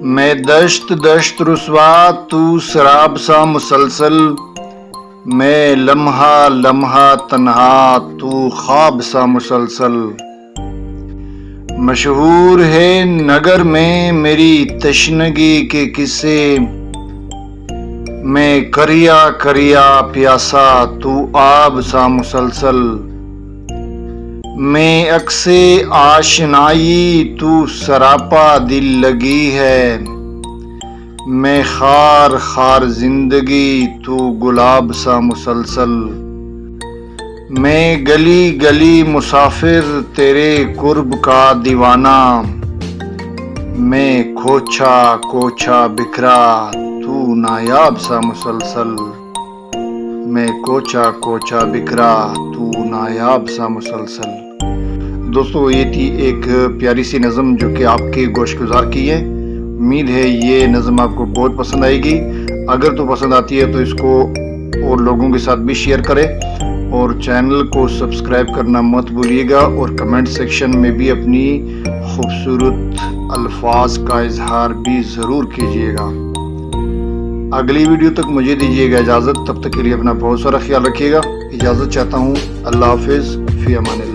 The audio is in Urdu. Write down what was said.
میں دشت دشت رسوا تو سراب سا مسلسل، میں لمحہ لمحہ تنہا تو خواب سا مسلسل۔ مشہور ہے نگر میں میری تشنگی کے قصے، میں کریا کریا پیاسا تو آب سا مسلسل۔ میں عکس آشنائی تو سراپا دل لگی ہے، میں خار خار زندگی تو گلاب سا مسلسل۔ میں گلی گلی مسافر تیرے قرب کا دیوانہ، میں کوچا کوچا بکھرا تو نایاب سا مسلسل۔ میں کوچا کوچا بکھرا تو نایاب سا مسلسل۔ دوستو، یہ تھی ایک پیاری سی نظم جو کہ آپ کے گوش گزار کی ہے۔ امید ہے یہ نظم آپ کو بہت پسند آئے گی۔ اگر تو پسند آتی ہے تو اس کو اور لوگوں کے ساتھ بھی شیئر کریں، اور چینل کو سبسکرائب کرنا مت بھولیے گا، اور کمنٹ سیکشن میں بھی اپنی خوبصورت الفاظ کا اظہار بھی ضرور کیجیے گا۔ اگلی ویڈیو تک مجھے دیجیے گا اجازت، تب تک کے لیے اپنا بہت سارا خیال رکھیے گا۔ اجازت چاہتا ہوں، اللہ حافظ، فی امان اللہ۔